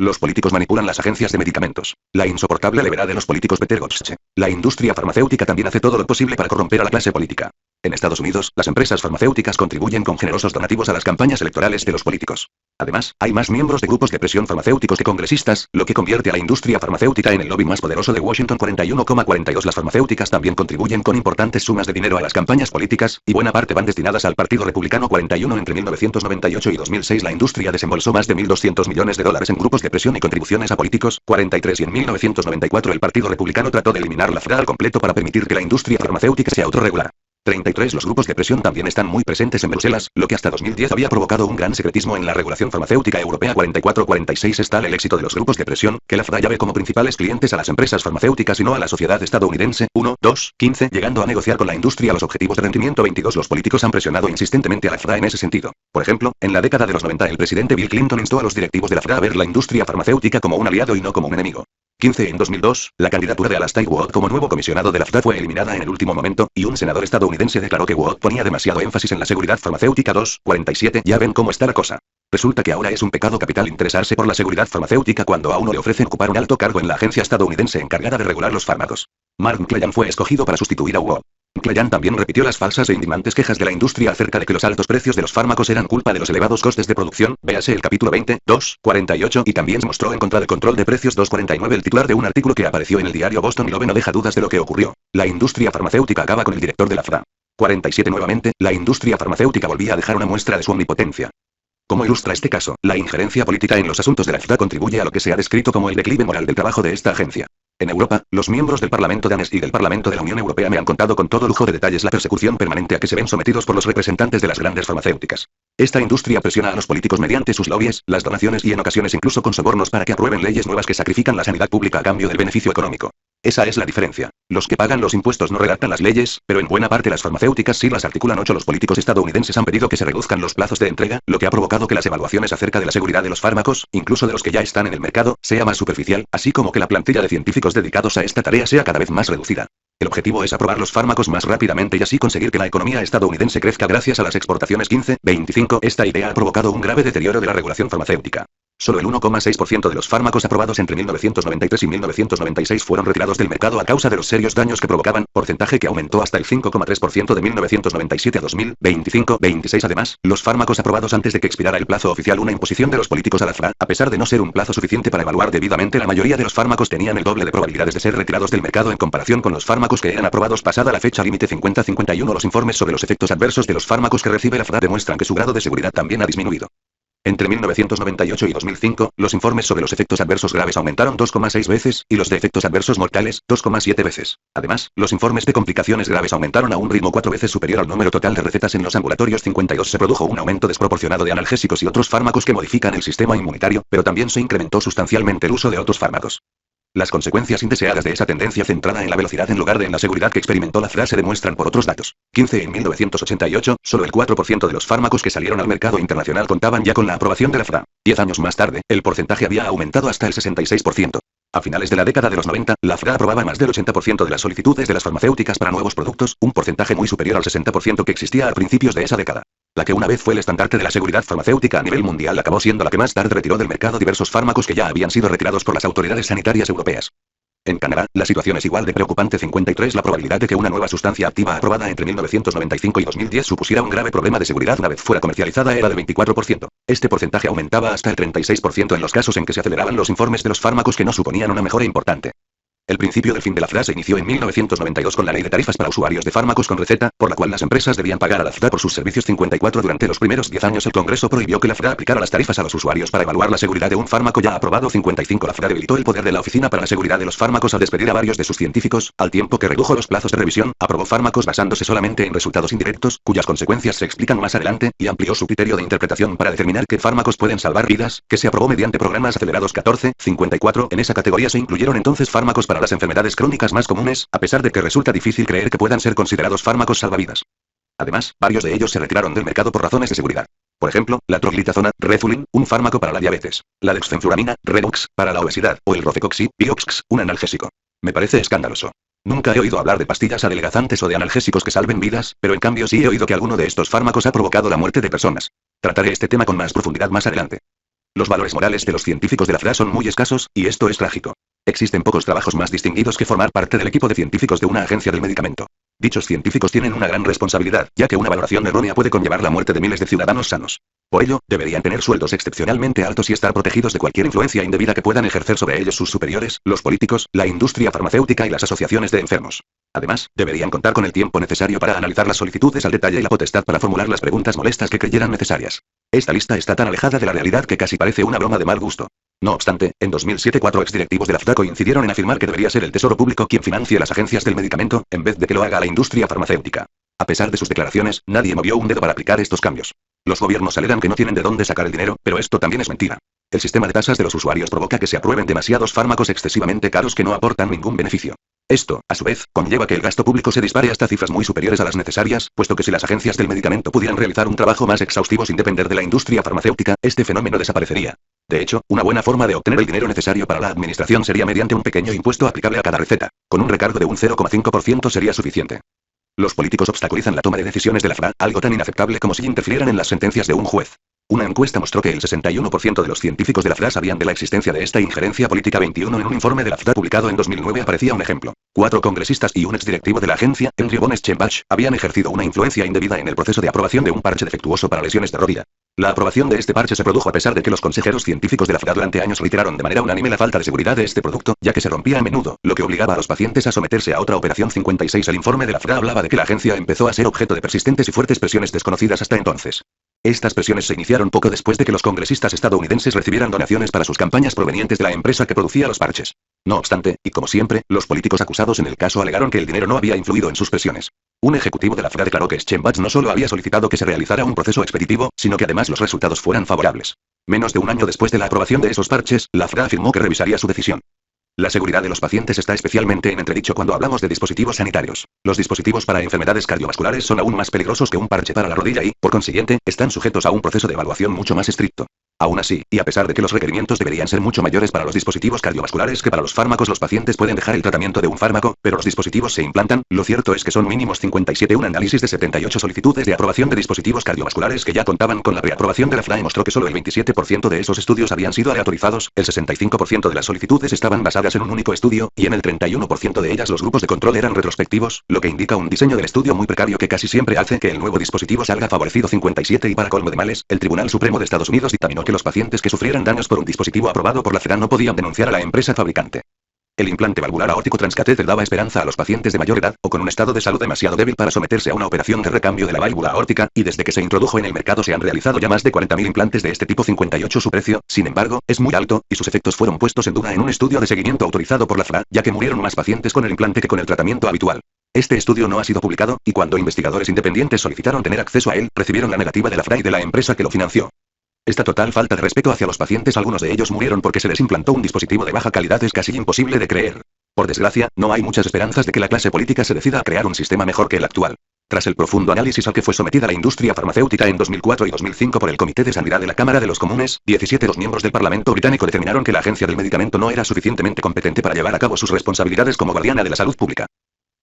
Los políticos manipulan las agencias de medicamentos. La insoportable levedad de los políticos Peter Gottsche. La industria farmacéutica también hace todo lo posible para corromper a la clase política. En Estados Unidos, las empresas farmacéuticas contribuyen con generosos donativos a las campañas electorales de los políticos. Además, hay más miembros de grupos de presión farmacéuticos que congresistas, lo que convierte a la industria farmacéutica en el lobby más poderoso de Washington. 41,42. Las farmacéuticas también contribuyen con importantes sumas de dinero a las campañas políticas, y buena parte van destinadas al Partido Republicano. 41. Entre 1998 y 2006 la industria desembolsó más de $1.200 millones en grupos de presión y contribuciones a políticos. 43. Y en 1994 el Partido Republicano trató de eliminar la FDA al completo para permitir que la industria farmacéutica se autorregulara. 33. Los grupos de presión también están muy presentes en Bruselas, lo que hasta 2010 había provocado un gran secretismo en la regulación farmacéutica europea. 44-46. Es tal el éxito de los grupos de presión, que la FDA ya ve como principales clientes a las empresas farmacéuticas y no a la sociedad estadounidense. 1, 2, 15. Llegando a negociar con la industria los objetivos de rendimiento. 22. Los políticos han presionado insistentemente a la FDA en ese sentido. Por ejemplo, en la década de los 90 el presidente Bill Clinton instó a los directivos de la FDA a ver la industria farmacéutica como un aliado y no como un enemigo. 15. En 2002, la candidatura de Alastair Watt como nuevo comisionado de la FDA fue eliminada en el último momento, y un senador estadounidense declaró que Watt ponía demasiado énfasis en la seguridad farmacéutica. 2, 47. Ya ven cómo está la cosa. Resulta que ahora es un pecado capital interesarse por la seguridad farmacéutica cuando a uno le ofrecen ocupar un alto cargo en la agencia estadounidense encargada de regular los fármacos. Mark McClellan fue escogido para sustituir a Watt. McClellan también repitió las falsas e indignantes quejas de la industria acerca de que los altos precios de los fármacos eran culpa de los elevados costes de producción, véase el capítulo 20, 2, 48, y también se mostró en contra del control de precios. 249. El titular de un artículo que apareció en el diario Boston Globe no deja dudas de lo que ocurrió. La industria farmacéutica acaba con el director de la FDA. 47. Nuevamente, la industria farmacéutica volvía a dejar una muestra de su omnipotencia. Como ilustra este caso, la injerencia política en los asuntos de la FDA contribuye a lo que se ha descrito como el declive moral del trabajo de esta agencia. En Europa, los miembros del Parlamento danés y del Parlamento de la Unión Europea me han contado con todo lujo de detalles la persecución permanente a que se ven sometidos por los representantes de las grandes farmacéuticas. Esta industria presiona a los políticos mediante sus lobbies, las donaciones y en ocasiones incluso con sobornos para que aprueben leyes nuevas que sacrifican la sanidad pública a cambio del beneficio económico. Esa es la diferencia. Los que pagan los impuestos no redactan las leyes, pero en buena parte las farmacéuticas sí las articulan. 8. Los políticos estadounidenses han pedido que se reduzcan los plazos de entrega, lo que ha provocado que las evaluaciones acerca de la seguridad de los fármacos, incluso de los que ya están en el mercado, sea más superficial, así como que la plantilla de científicos dedicados a esta tarea sea cada vez más reducida. El objetivo es aprobar los fármacos más rápidamente y así conseguir que la economía estadounidense crezca gracias a las exportaciones. 15, 25. Esta idea ha provocado un grave deterioro de la regulación farmacéutica. Solo el 1,6% de los fármacos aprobados entre 1993 y 1996 fueron retirados del mercado a causa de los serios daños que provocaban, porcentaje que aumentó hasta el 5,3% de 1997 a 2025. 26. Además, los fármacos aprobados antes de que expirara el plazo oficial, una imposición de los políticos a la FDA, a pesar de no ser un plazo suficiente para evaluar debidamente, la mayoría de los fármacos tenían el doble de probabilidades de ser retirados del mercado en comparación con los fármacos que eran aprobados pasada la fecha límite 50-51. Los informes sobre los efectos adversos de los fármacos que recibe la FDA demuestran que su grado de seguridad también ha disminuido. Entre 1998 y 2005, los informes sobre los efectos adversos graves aumentaron 2,6 veces, y los de efectos adversos mortales, 2,7 veces. Además, los informes de complicaciones graves aumentaron a un ritmo 4 veces superior al número total de recetas en los ambulatorios. 52. Se produjo un aumento desproporcionado de analgésicos y otros fármacos que modifican el sistema inmunitario, pero también se incrementó sustancialmente el uso de otros fármacos. Las consecuencias indeseadas de esa tendencia centrada en la velocidad en lugar de en la seguridad que experimentó la FDA se demuestran por otros datos. 15. En 1988, solo el 4% de los fármacos que salieron al mercado internacional contaban ya con la aprobación de la FDA. 10 años más tarde, el porcentaje había aumentado hasta el 66%. A finales de la década de los 90, la FDA aprobaba más del 80% de las solicitudes de las farmacéuticas para nuevos productos, un porcentaje muy superior al 60% que existía a principios de esa década. La que una vez fue el estandarte de la seguridad farmacéutica a nivel mundial acabó siendo la que más tarde retiró del mercado diversos fármacos que ya habían sido retirados por las autoridades sanitarias europeas. En Canadá, la situación es igual de preocupante. 53. La probabilidad de que una nueva sustancia activa aprobada entre 1995 y 2010 supusiera un grave problema de seguridad una vez fuera comercializada era de 24%. Este porcentaje aumentaba hasta el 36% en los casos en que se aceleraban los informes de los fármacos que no suponían una mejora importante. El principio del fin de la FDA se inició en 1992 con la Ley de Tarifas para Usuarios de Fármacos con Receta, por la cual las empresas debían pagar a la FDA por sus servicios. 54. Durante los primeros 10 años el Congreso prohibió que la FDA aplicara las tarifas a los usuarios para evaluar la seguridad de un fármaco ya aprobado. 55. La FDA debilitó el poder de la Oficina para la Seguridad de los Fármacos al despedir a varios de sus científicos, al tiempo que redujo los plazos de revisión, aprobó fármacos basándose solamente en resultados indirectos, cuyas consecuencias se explican más adelante, y amplió su criterio de interpretación para determinar qué fármacos pueden salvar vidas, que se aprobó mediante programas acelerados. 14. 54. En esa categoría se incluyeron entonces fármacos para las enfermedades crónicas más comunes, a pesar de que resulta difícil creer que puedan ser considerados fármacos salvavidas. Además, varios de ellos se retiraron del mercado por razones de seguridad. Por ejemplo, la troglitazona, Revulin, un fármaco para la diabetes, la dexfenfluramina, Redox, para la obesidad, o el Rofecoxib, Bioxx, un analgésico. Me parece escandaloso. Nunca he oído hablar de pastillas adelgazantes o de analgésicos que salven vidas, pero en cambio sí he oído que alguno de estos fármacos ha provocado la muerte de personas. Trataré este tema con más profundidad más adelante. Los valores morales de los científicos de la FRA son muy escasos, y esto es trágico. Existen pocos trabajos más distinguidos que formar parte del equipo de científicos de una agencia del medicamento. Dichos científicos tienen una gran responsabilidad, ya que una valoración errónea puede conllevar la muerte de miles de ciudadanos sanos. Por ello, deberían tener sueldos excepcionalmente altos y estar protegidos de cualquier influencia indebida que puedan ejercer sobre ellos sus superiores, los políticos, la industria farmacéutica y las asociaciones de enfermos. Además, deberían contar con el tiempo necesario para analizar las solicitudes al detalle y la potestad para formular las preguntas molestas que creyeran necesarias. Esta lista está tan alejada de la realidad que casi parece una broma de mal gusto. No obstante, en 2007 4 exdirectivos de la FDA coincidieron en afirmar que debería ser el Tesoro Público quien financie las agencias del medicamento, en vez de que lo haga la industria farmacéutica. A pesar de sus declaraciones, nadie movió un dedo para aplicar estos cambios. Los gobiernos alegan que no tienen de dónde sacar el dinero, pero esto también es mentira. El sistema de tasas de los usuarios provoca que se aprueben demasiados fármacos excesivamente caros que no aportan ningún beneficio. Esto, a su vez, conlleva que el gasto público se dispare hasta cifras muy superiores a las necesarias, puesto que si las agencias del medicamento pudieran realizar un trabajo más exhaustivo sin depender de la industria farmacéutica, este fenómeno desaparecería. De hecho, una buena forma de obtener el dinero necesario para la administración sería mediante un pequeño impuesto aplicable a cada receta. Con un recargo de un 0,5% sería suficiente. Los políticos obstaculizan la toma de decisiones de la FRA, algo tan inaceptable como si interfirieran en las sentencias de un juez. Una encuesta mostró que el 61% de los científicos de la FRA sabían de la existencia de esta injerencia política. 21 En un informe de la FRA publicado en 2009 aparecía un ejemplo. 4 congresistas y un exdirectivo de la agencia, Andrew von Schembach, habían ejercido una influencia indebida en el proceso de aprobación de un parche defectuoso para lesiones de rodilla. La aprobación de este parche se produjo a pesar de que los consejeros científicos de la FRA durante años reiteraron de manera unánime la falta de seguridad de este producto, ya que se rompía a menudo, lo que obligaba a los pacientes a someterse a otra operación. 56 El informe de la FRA hablaba de que la agencia empezó a ser objeto de persistentes y fuertes presiones desconocidas hasta entonces. Estas presiones se iniciaron poco después de que los congresistas estadounidenses recibieran donaciones para sus campañas provenientes de la empresa que producía los parches. No obstante, y como siempre, los políticos acusados en el caso alegaron que el dinero no había influido en sus presiones. Un ejecutivo de la FRA declaró que Schembach no solo había solicitado que se realizara un proceso expeditivo, sino que además los resultados fueran favorables. Menos de un año después de la aprobación de esos parches, la FRA afirmó que revisaría su decisión. La seguridad de los pacientes está especialmente en entredicho cuando hablamos de dispositivos sanitarios. Los dispositivos para enfermedades cardiovasculares son aún más peligrosos que un parche para la rodilla y, por consiguiente, están sujetos a un proceso de evaluación mucho más estricto. Aún así, y a pesar de que los requerimientos deberían ser mucho mayores para los dispositivos cardiovasculares que para los fármacos, los pacientes pueden dejar el tratamiento de un fármaco, pero los dispositivos se implantan. Lo cierto es que son mínimos 57. Un análisis de 78 solicitudes de aprobación de dispositivos cardiovasculares que ya contaban con la preaprobación de la FRA mostró que solo el 27% de esos estudios habían sido aleatorizados, el 65% de las solicitudes estaban basadas en un único estudio, y en el 31% de ellas los grupos de control eran retrospectivos, lo que indica un diseño del estudio muy precario que casi siempre hace que el nuevo dispositivo salga favorecido. 57 Y para colmo de males, el Tribunal Supremo de Estados Unidos dictaminó que los pacientes que sufrieran daños por un dispositivo aprobado por la FRA no podían denunciar a la empresa fabricante. El implante valvular aórtico transcatéter daba esperanza a los pacientes de mayor edad, o con un estado de salud demasiado débil para someterse a una operación de recambio de la válvula aórtica, y desde que se introdujo en el mercado se han realizado ya más de 40.000 implantes de este tipo. 58 Su precio, sin embargo, es muy alto, y sus efectos fueron puestos en duda en un estudio de seguimiento autorizado por la FRA, ya que murieron más pacientes con el implante que con el tratamiento habitual. Este estudio no ha sido publicado, y cuando investigadores independientes solicitaron tener acceso a él, recibieron la negativa de la FRA y de la empresa que lo financió. Esta total falta de respeto hacia los pacientes, algunos de ellos murieron porque se les implantó un dispositivo de baja calidad, es casi imposible de creer. Por desgracia, no hay muchas esperanzas de que la clase política se decida a crear un sistema mejor que el actual. Tras el profundo análisis al que fue sometida la industria farmacéutica en 2004 y 2005 por el Comité de Sanidad de la Cámara de los Comunes, 17 los miembros del Parlamento británico determinaron que la agencia del medicamento no era suficientemente competente para llevar a cabo sus responsabilidades como guardiana de la salud pública.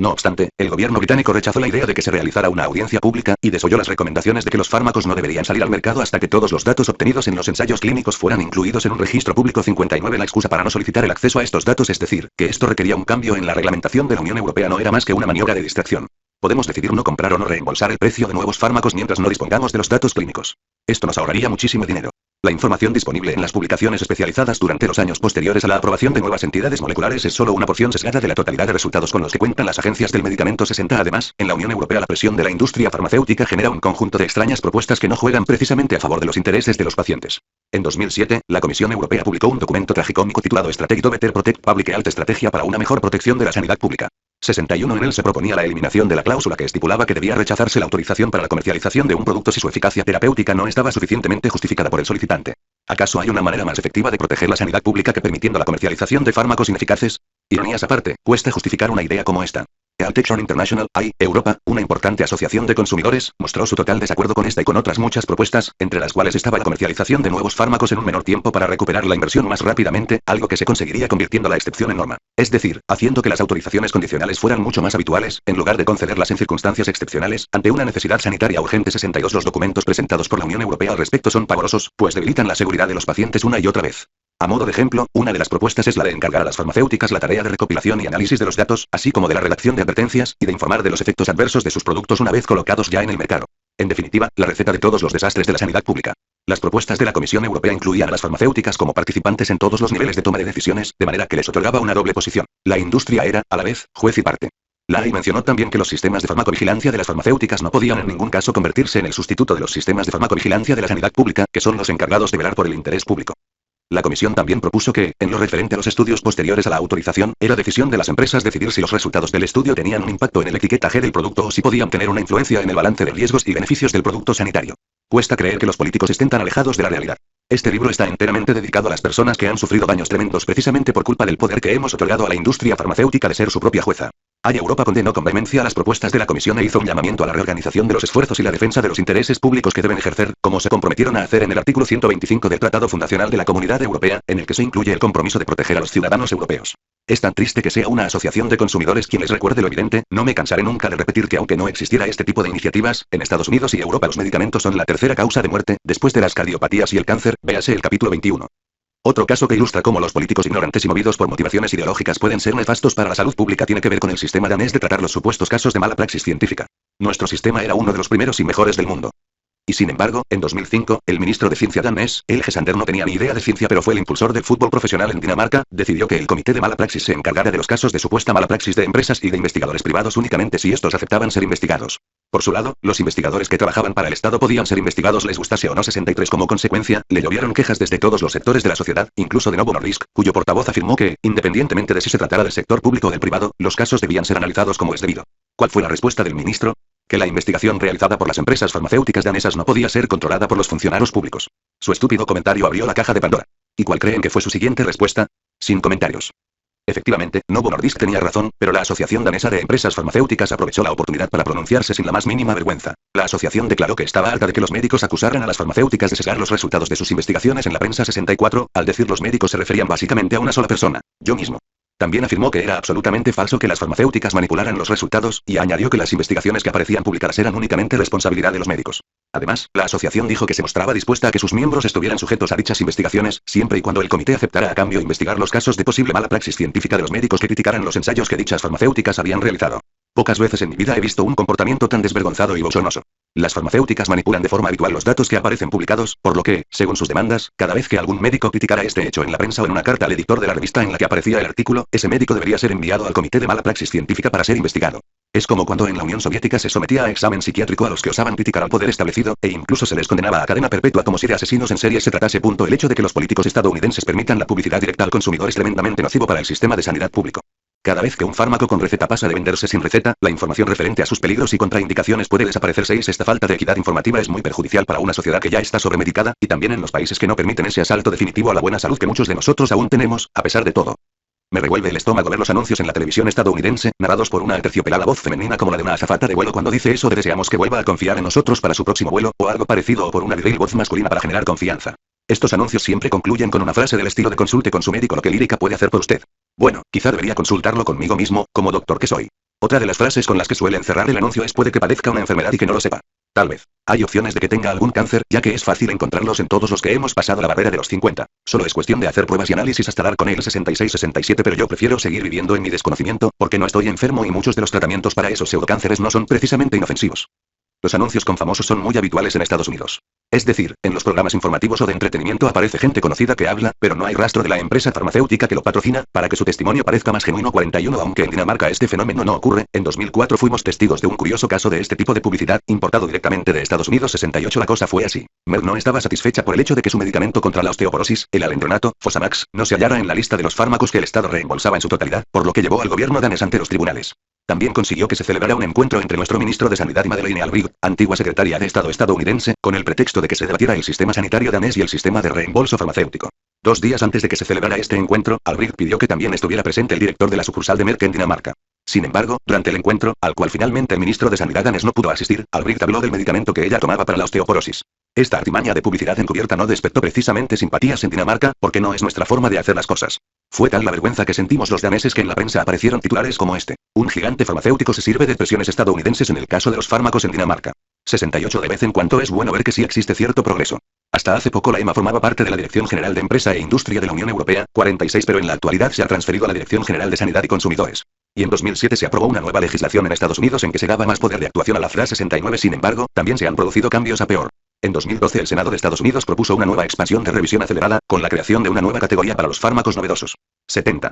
No obstante, el gobierno británico rechazó la idea de que se realizara una audiencia pública, y desoyó las recomendaciones de que los fármacos no deberían salir al mercado hasta que todos los datos obtenidos en los ensayos clínicos fueran incluidos en un registro público. 59 La excusa para no solicitar el acceso a estos datos, es decir, que esto requería un cambio en la reglamentación de la Unión Europea, no era más que una maniobra de distracción. Podemos decidir no comprar o no reembolsar el precio de nuevos fármacos mientras no dispongamos de los datos clínicos. Esto nos ahorraría muchísimo dinero. La información disponible en las publicaciones especializadas durante los años posteriores a la aprobación de nuevas entidades moleculares es solo una porción sesgada de la totalidad de resultados con los que cuentan las agencias del medicamento. 60 Además, en la Unión Europea la presión de la industria farmacéutica genera un conjunto de extrañas propuestas que no juegan precisamente a favor de los intereses de los pacientes. En 2007, la Comisión Europea publicó un documento tragicómico titulado Strategy to Better Protect Public Health, estrategia para una mejor protección de la sanidad pública. 61 En él se proponía la eliminación de la cláusula que estipulaba que debía rechazarse la autorización para la comercialización de un producto si su eficacia terapéutica no estaba suficientemente justificada por el solicitante. ¿Acaso hay una manera más efectiva de proteger la sanidad pública que permitiendo la comercialización de fármacos ineficaces? Ironías aparte, cuesta justificar una idea como esta. Altexion International, AI, Europa, una importante asociación de consumidores, mostró su total desacuerdo con esta y con otras muchas propuestas, entre las cuales estaba la comercialización de nuevos fármacos en un menor tiempo para recuperar la inversión más rápidamente, algo que se conseguiría convirtiendo la excepción en norma. Es decir, haciendo que las autorizaciones condicionales fueran mucho más habituales, en lugar de concederlas en circunstancias excepcionales, ante una necesidad sanitaria urgente. 62. Los documentos presentados por la Unión Europea al respecto son pavorosos, pues debilitan la seguridad de los pacientes una y otra vez. A modo de ejemplo, una de las propuestas es la de encargar a las farmacéuticas la tarea de recopilación y análisis de los datos, así como de la redacción de advertencias, y de informar de los efectos adversos de sus productos una vez colocados ya en el mercado. En definitiva, la receta de todos los desastres de la sanidad pública. Las propuestas de la Comisión Europea incluían a las farmacéuticas como participantes en todos los niveles de toma de decisiones, de manera que les otorgaba una doble posición. La industria era, a la vez, juez y parte. La AI mencionó también que los sistemas de farmacovigilancia de las farmacéuticas no podían en ningún caso convertirse en el sustituto de los sistemas de farmacovigilancia de la sanidad pública, que son los encargados de velar por el interés público. La comisión también propuso que, en lo referente a los estudios posteriores a la autorización, era decisión de las empresas decidir si los resultados del estudio tenían un impacto en el etiquetaje del producto o si podían tener una influencia en el balance de riesgos y beneficios del producto sanitario. Cuesta creer que los políticos estén tan alejados de la realidad. Este libro está enteramente dedicado a las personas que han sufrido daños tremendos precisamente por culpa del poder que hemos otorgado a la industria farmacéutica de ser su propia jueza. Europa condenó con vehemencia las propuestas de la comisión e hizo un llamamiento a la reorganización de los esfuerzos y la defensa de los intereses públicos que deben ejercer, como se comprometieron a hacer en el artículo 125 del Tratado Fundacional de la Comunidad Europea, en el que se incluye el compromiso de proteger a los ciudadanos europeos. Es tan triste que sea una asociación de consumidores quien les recuerde lo evidente. No me cansaré nunca de repetir que aunque no existiera este tipo de iniciativas, en Estados Unidos y Europa los medicamentos son la tercera causa de muerte, después de las cardiopatías y el cáncer, véase el capítulo 21. Otro caso que ilustra cómo los políticos ignorantes y movidos por motivaciones ideológicas pueden ser nefastos para la salud pública tiene que ver con el sistema danés de tratar los supuestos casos de mala praxis científica. Nuestro sistema era uno de los primeros y mejores del mundo. Y sin embargo, en 2005, el ministro de Ciencia danés, Helge Sander, no tenía ni idea de ciencia pero fue el impulsor del fútbol profesional en Dinamarca, decidió que el comité de mala praxis se encargara de los casos de supuesta mala praxis de empresas y de investigadores privados únicamente si estos aceptaban ser investigados. Por su lado, los investigadores que trabajaban para el Estado podían ser investigados les gustase o no. 63. Como consecuencia, le llovieron quejas desde todos los sectores de la sociedad, incluso de Novo Nordisk, cuyo portavoz afirmó que, independientemente de si se tratara del sector público o del privado, los casos debían ser analizados como es debido. ¿Cuál fue la respuesta del ministro? Que la investigación realizada por las empresas farmacéuticas danesas no podía ser controlada por los funcionarios públicos. Su estúpido comentario abrió la caja de Pandora. ¿Y cuál creen que fue su siguiente respuesta? Sin comentarios. Efectivamente, Novo Nordisk tenía razón, pero la Asociación Danesa de Empresas Farmacéuticas aprovechó la oportunidad para pronunciarse sin la más mínima vergüenza. La asociación declaró que estaba harta de que los médicos acusaran a las farmacéuticas de sesgar los resultados de sus investigaciones en la prensa. 64, al decir los médicos se referían básicamente a una sola persona, yo mismo. También afirmó que era absolutamente falso que las farmacéuticas manipularan los resultados, y añadió que las investigaciones que aparecían publicadas eran únicamente responsabilidad de los médicos. Además, la asociación dijo que se mostraba dispuesta a que sus miembros estuvieran sujetos a dichas investigaciones, siempre y cuando el comité aceptara a cambio investigar los casos de posible mala praxis científica de los médicos que criticaran los ensayos que dichas farmacéuticas habían realizado. Pocas veces en mi vida he visto un comportamiento tan desvergonzado y bochornoso. Las farmacéuticas manipulan de forma habitual los datos que aparecen publicados, por lo que, según sus demandas, cada vez que algún médico criticara este hecho en la prensa o en una carta al editor de la revista en la que aparecía el artículo, ese médico debería ser enviado al comité de mala praxis científica para ser investigado. Es como cuando en la Unión Soviética se sometía a examen psiquiátrico a los que osaban criticar al poder establecido, e incluso se les condenaba a cadena perpetua como si de asesinos en serie se tratase. El hecho de que los políticos estadounidenses permitan la publicidad directa al consumidor es tremendamente nocivo para el sistema de sanidad público. Cada vez que un fármaco con receta pasa de venderse sin receta, la información referente a sus peligros y contraindicaciones puede desaparecer. 6. Esta falta de equidad informativa es muy perjudicial para una sociedad que ya está sobremedicada, y también en los países que no permiten ese asalto definitivo a la buena salud que muchos de nosotros aún tenemos, a pesar de todo. Me revuelve el estómago ver los anuncios en la televisión estadounidense, narrados por una aterciopelada voz femenina como la de una azafata de vuelo cuando dice eso de deseamos que vuelva a confiar en nosotros para su próximo vuelo, o algo parecido, o por una viril voz masculina para generar confianza. Estos anuncios siempre concluyen con una frase del estilo de consulte con su médico lo que Lírica puede hacer por usted. Bueno, quizá debería consultarlo conmigo mismo, como doctor que soy. Otra de las frases con las que suelen cerrar el anuncio es puede que padezca una enfermedad y que no lo sepa. Tal vez. Hay opciones de que tenga algún cáncer, ya que es fácil encontrarlos en todos los que hemos pasado la barrera de los 50. Solo es cuestión de hacer pruebas y análisis hasta dar con él. 66-67. Pero yo prefiero seguir viviendo en mi desconocimiento, porque no estoy enfermo y muchos de los tratamientos para esos pseudocánceres no son precisamente inofensivos. Los anuncios con famosos son muy habituales en Estados Unidos. Es decir, en los programas informativos o de entretenimiento aparece gente conocida que habla, pero no hay rastro de la empresa farmacéutica que lo patrocina, para que su testimonio parezca más genuino. 41. Aunque en Dinamarca este fenómeno no ocurre, en 2004 fuimos testigos de un curioso caso de este tipo de publicidad, importado directamente de Estados Unidos. 68. La cosa fue así. Merck no estaba satisfecha por el hecho de que su medicamento contra la osteoporosis, el alendronato, Fosamax, no se hallara en la lista de los fármacos que el Estado reembolsaba en su totalidad, por lo que llevó al gobierno danés ante los tribunales. También consiguió que se celebrara un encuentro entre nuestro ministro de Sanidad y Madeleine Albright, antigua secretaria de Estado estadounidense, con el pretexto de que se debatiera el sistema sanitario danés y el sistema de reembolso farmacéutico. 2 días antes de que se celebrara este encuentro, Albright pidió que también estuviera presente el director de la sucursal de Merck en Dinamarca. Sin embargo, durante el encuentro, al cual finalmente el ministro de Sanidad danés no pudo asistir, Albrecht habló del medicamento que ella tomaba para la osteoporosis. Esta artimaña de publicidad encubierta no despertó precisamente simpatías en Dinamarca, porque no es nuestra forma de hacer las cosas. Fue tal la vergüenza que sentimos los daneses que en la prensa aparecieron titulares como este: un gigante farmacéutico se sirve de presiones estadounidenses en el caso de los fármacos en Dinamarca. 68 de vez en cuando es bueno ver que sí existe cierto progreso. Hasta hace poco la EMA formaba parte de la Dirección General de Empresa e Industria de la Unión Europea, 46, pero en la actualidad se ha transferido a la Dirección General de Sanidad y Consumidores. Y en 2007 se aprobó una nueva legislación en Estados Unidos en que se daba más poder de actuación a la FRA 69. Sin embargo, también se han producido cambios a peor. En 2012 el Senado de Estados Unidos propuso una nueva expansión de revisión acelerada, con la creación de una nueva categoría para los fármacos novedosos. 70.